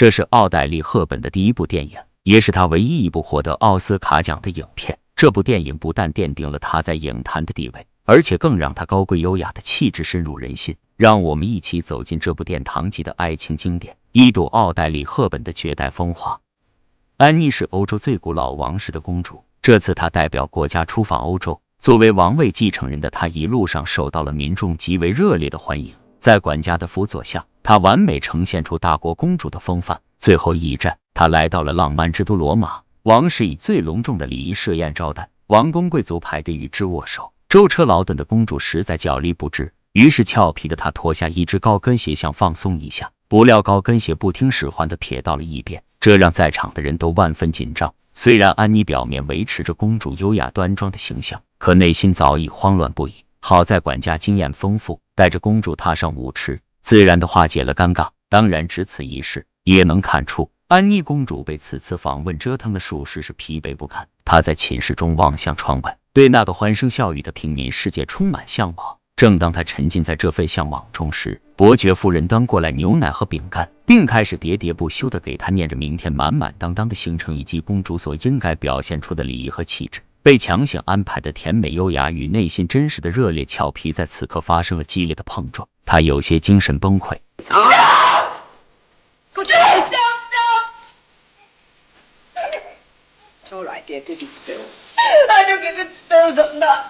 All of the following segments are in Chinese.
这是奥黛丽·赫本的第一部电影，也是她唯一一部获得奥斯卡奖的影片。这部电影不但奠定了她在影坛的地位，而且更让她高贵优雅的气质深入人心。让我们一起走进这部殿堂级的爱情经典，一睹奥黛丽·赫本的绝代风华。安妮是欧洲最古老王室的公主，这次她代表国家出访欧洲。作为王位继承人的她，一路上受到了民众极为热烈的欢迎。在管家的辅佐下，她完美呈现出大国公主的风范。最后一站，她来到了浪漫之都罗马，王室以最隆重的礼仪设宴招待，王公贵族排队与之握手。舟车劳顿的公主实在脚力不支，于是俏皮的她脱下一只高跟鞋想放松一下，不料高跟鞋不听使唤的撇到了一边，这让在场的人都万分紧张。虽然安妮表面维持着公主优雅端庄的形象，可内心早已慌乱不已。好在管家经验丰富，带着公主踏上舞池，自然的化解了尴尬。当然只此一事，也能看出安妮公主被此次访问折腾的属实是疲惫不堪。她在寝室中望向窗外，对那个欢声笑语的平民世界充满向往。正当她沉浸在这份向往中时，伯爵夫人端过来牛奶和饼干，并开始喋喋不休地给她念着明天满满当当的行程以及公主所应该表现出的礼仪和气质。被强行安排的甜美优雅与内心真实的热烈俏皮在此刻发生了激烈的碰撞，她有些精神崩溃。It's all right, dear. It didn't spill. I don't give it spilled on that.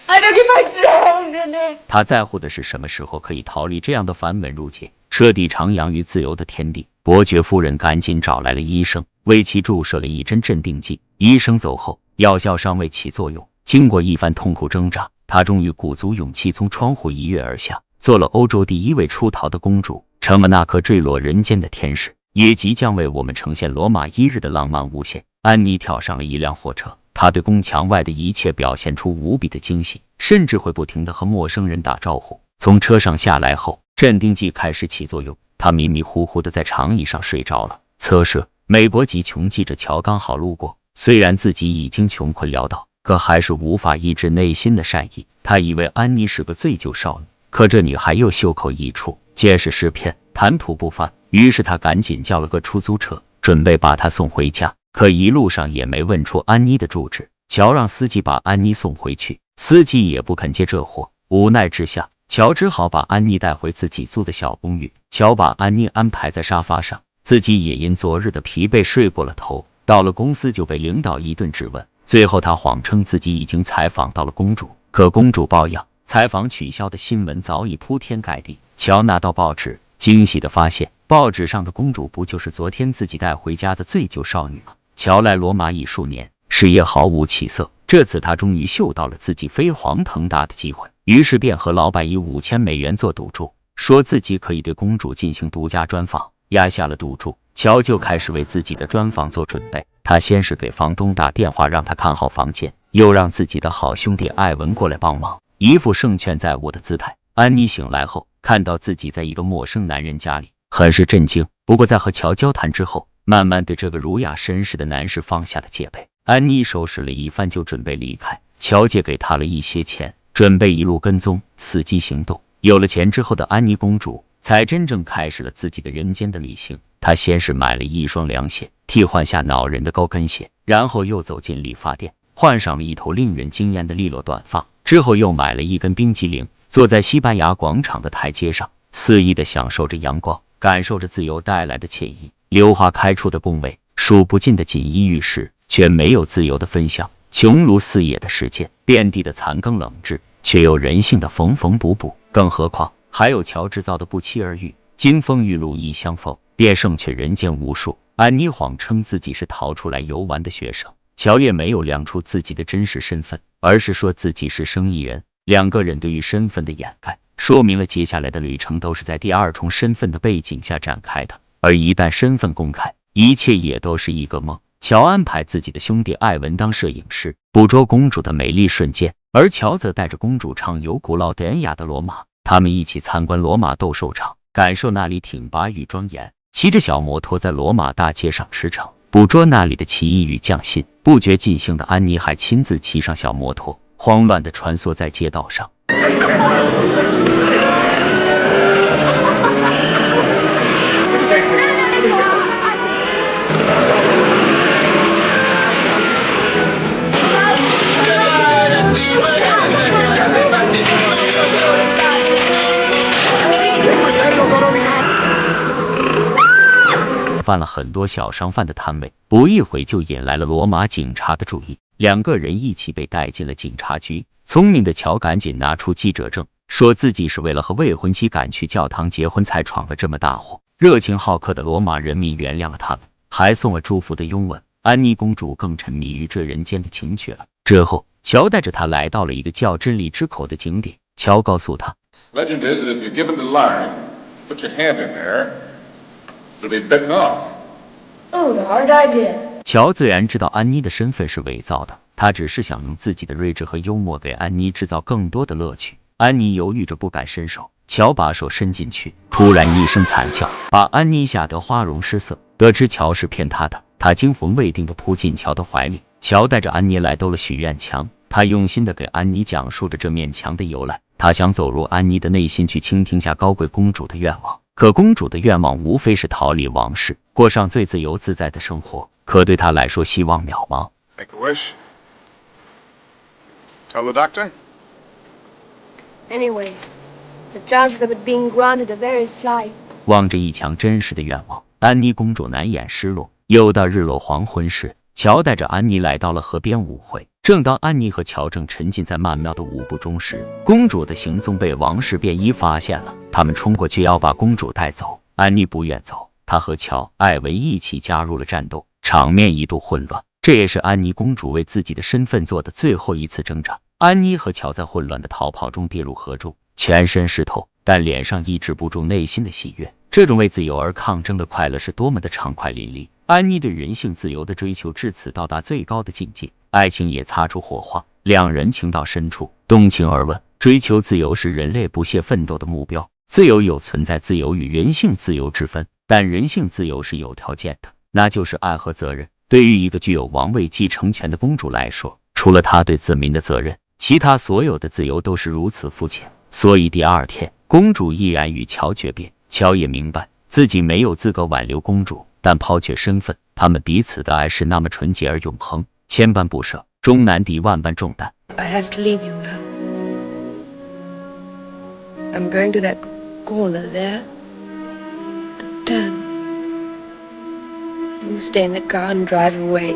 I don't give I drowned in it. 他在乎的是什么时候可以逃离这样的繁文缛节，彻底徜徉于自由的天地。伯爵夫人赶紧找来了医生，为其注射了一针镇定剂。医生走后，药效尚未起作用，经过一番痛苦挣扎，她终于鼓足勇气从窗户一跃而下，做了欧洲第一位出逃的公主，成了那颗坠落人间的天使，也即将为我们呈现罗马一日的浪漫无限。安妮跳上了一辆货车，她对宫墙外的一切表现出无比的惊喜，甚至会不停地和陌生人打招呼。从车上下来后，镇定剂开始起作用，她迷迷糊糊地在长椅上睡着了。侧舍，美国籍穷记者乔刚好路过，虽然自己已经穷困潦倒，可还是无法抑制内心的善意。他以为安妮是个醉酒少女，可这女孩又袖口一出，皆是诗篇，谈吐不凡。于是他赶紧叫了个出租车，准备把她送回家。可一路上也没问出安妮的住址，乔让司机把安妮送回去，司机也不肯接这货。无奈之下，乔只好把安妮带回自己租的小公寓。乔把安妮安排在沙发上，自己也因昨日的疲惫睡过了头。到了公司就被领导一顿质问，最后他谎称自己已经采访到了公主，可公主抱恙，采访取消的新闻早已铺天盖地。乔拿到报纸，惊喜地发现报纸上的公主不就是昨天自己带回家的醉酒少女吗？乔来罗马已数年，事业毫无起色，这次他终于嗅到了自己飞黄腾达的机会，于是便和老板以$5000做赌注，说自己可以对公主进行独家专访。压下了赌注，乔就开始为自己的专访做准备。他先是给房东打电话让他看好房间，又让自己的好兄弟艾文过来帮忙，一副胜券在握的姿态。安妮醒来后，看到自己在一个陌生男人家里，很是震惊。不过在和乔交谈之后，慢慢对这个儒雅绅士的男士放下了戒备。安妮收拾了一番就准备离开，乔借给她了一些钱，准备一路跟踪，伺机行动。有了钱之后的安妮公主才真正开始了自己的人间的旅行。她先是买了一双凉鞋，替换下恼人的高跟鞋，然后又走进理发店，换上了一头令人惊艳的利落短发，之后又买了一根冰淇淋，坐在西班牙广场的台阶上，肆意地享受着阳光，感受着自由带来的惬意。榴花开出的宫位，数不尽的锦衣玉食，却没有自由的分享。穷庐四野的世界，遍地的残羹冷炙，却有人性的缝缝补补。更何况还有乔制造的不期而遇，金风玉露一相逢，便胜却人间无数。安妮谎称自己是逃出来游玩的学生，乔也没有亮出自己的真实身份，而是说自己是生意人。两个人对于身份的掩盖，说明了接下来的旅程都是在第二重身份的背景下展开的。而一旦身份公开，一切也都是一个梦。乔安排自己的兄弟艾文当摄影师，捕捉公主的美丽瞬间，而乔则带着公主畅游古老典雅的罗马。他们一起参观罗马斗兽场，感受那里挺拔与庄严，骑着小摩托在罗马大街上驰骋，捕捉那里的奇异与匠心。不觉尽兴的安妮还亲自骑上小摩托，慌乱地穿梭在街道上。翻了很多小商贩的摊位，不一会就引来了罗马警察的注意，两个人一起被带进了警察局。聪明的乔赶紧拿出记者证，说自己是为了和未婚妻赶去教堂结婚才闯了这么大祸。热情好客的罗马人民原谅了他们，还送了祝福的拥吻。安妮公主更沉迷于这人间的情趣了。之后，乔带着她来到了一个叫真理之口的景点。乔告诉她 Legend is that if you're given the line, put your hand in there, it'll be bitten off. Oh, the hard idea. 乔自然知道安妮的身份是伪造的，他只是想用自己的睿智和幽默给安妮制造更多的乐趣。安妮犹豫着不敢伸手，乔把手伸进去，突然一声惨叫，把安妮吓得花容失色。得知乔是骗她的，她惊魂未定地扑进乔的怀里。乔带着安妮来到了许愿墙，他用心地给安妮讲述着这面墙的由来。他想走入安妮的内心，去倾听下高贵公主的愿望。可公主的愿望无非是逃离王室，过上最自由自在的生活。可对她来说，希望渺茫。 Make a wish. Tell the doctor. Anyway, the chances of it being granted are very slight. 望着一墙真实的愿望，安妮公主难掩失落。又到日落黄昏时，乔带着安妮来到了河边舞会。正当安妮和乔正沉浸在曼妙的舞步中时，公主的行踪被王室便衣发现了。他们冲过去要把公主带走，安妮不愿走，她和乔、艾文一起加入了战斗，场面一度混乱。这也是安妮公主为自己的身份做的最后一次挣扎。安妮和乔在混乱的逃跑中跌入河中，全身湿透，但脸上抑制不住内心的喜悦。这种为自由而抗争的快乐是多么的畅快淋漓。安妮对人性自由的追求至此到达最高的境界，爱情也擦出火花，两人情到深处，动情而吻。追求自由是人类不懈奋斗的目标。自由有存在自由与人性自由之分，但人性自由是有条件的，那就是爱和责任。对于一个具有王位继承权的公主来说，除了她对子民的责任，其他所有的自由都是如此肤浅。所以第二天，公主毅然与乔诀别。乔也明白自己没有资格挽留公主，但抛却身份，他们彼此的爱是那么纯洁而永恒，千般不舍，终难抵万般重担。 I have to leave you now. I'm going to that corner there. Turn. You stay in the car and drive away.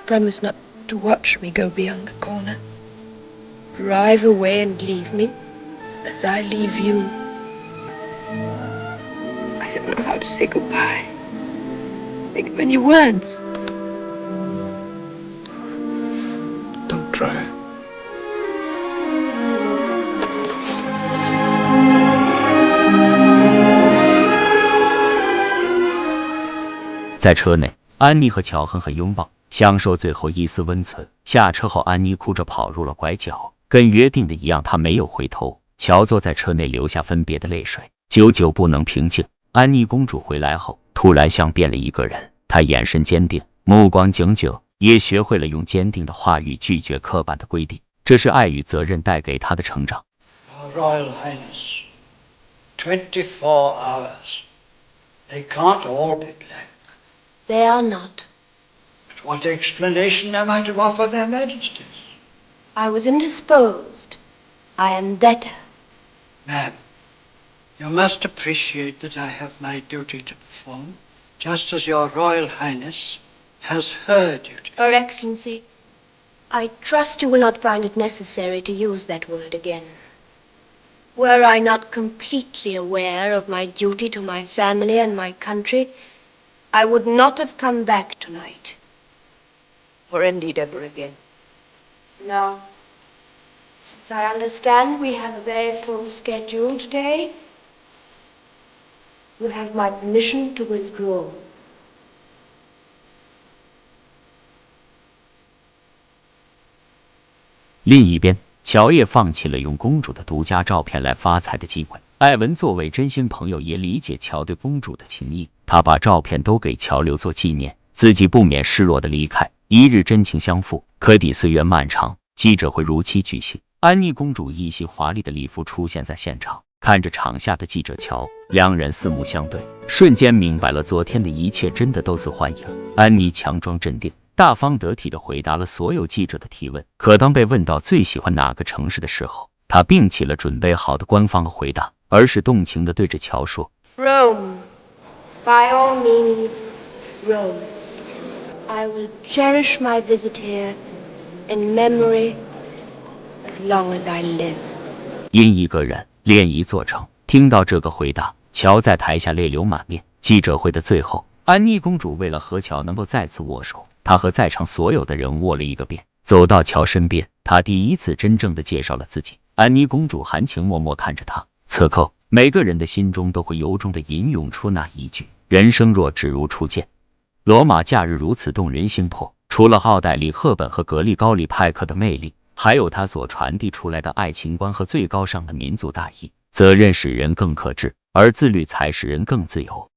Promise not to watch me go beyond the corner. Drive away and leave me as I leave you. I don't know how to say goodbye. Think of any words. Don't try. 在车内，安妮和乔狠狠拥抱，享受最后一丝温存。下车后，安妮哭着跑入了拐角，跟约定的一样，她没有回头。乔坐在车内流下分别的泪水，久久不能平静。安妮公主回来后，突然像变了一个人，她眼神坚定，目光炯炯，也学会了用坚定的话语拒绝刻板的规定。这是爱与责任带给她的成长。 Your Royal Highness, 24 hours. They can't all be black. They are not. But what explanation am I to offer their Majesties? I was indisposed. I am better. Ma'am, you must appreciate that I have my duty to perform, just as your Royal Highness has her duty. Your Excellency, I trust you will not find it necessary to use that word again. Were I not completely aware of my duty to my family and my country, I would not have come back tonight, or indeed ever again. Now, since I understand we have a very full schedule today, you have my permission to withdraw. 另一边，乔也放弃了用公主的独家照片来发财的机会。艾文作为真心朋友，也理解乔对公主的情谊，他把照片都给乔留作纪念，自己不免失落的离开。一日真情相负，可抵岁月漫长。记者会如期举行，安妮公主一袭华丽的礼服出现在现场，看着场下的记者乔，两人四目相对，瞬间明白了昨天的一切真的都是幻影。安妮强装镇定，大方得体地回答了所有记者的提问。可当被问到最喜欢哪个城市的时候，她摒弃了准备好的官方的回答，而是动情地对着乔说 Rome, By all means, Rome. I will cherish my visit here in memory as long as I live. 因一个人练一座城。听到这个回答，乔在台下泪流满面。记者会的最后，安妮公主为了和乔能够再次握手，她和在场所有的人握了一个遍，走到乔身边，她第一次真正的介绍了自己。安妮公主含情脉脉看着她，此刻每个人的心中都会由衷的吟涌出那一句：人生若只如初见。罗马假日如此动人心魄，除了奥黛丽·赫本和格里高利·派克的魅力，还有他所传递出来的爱情观和最高尚的民族大义。责任使人更克制，而自律才使人更自由。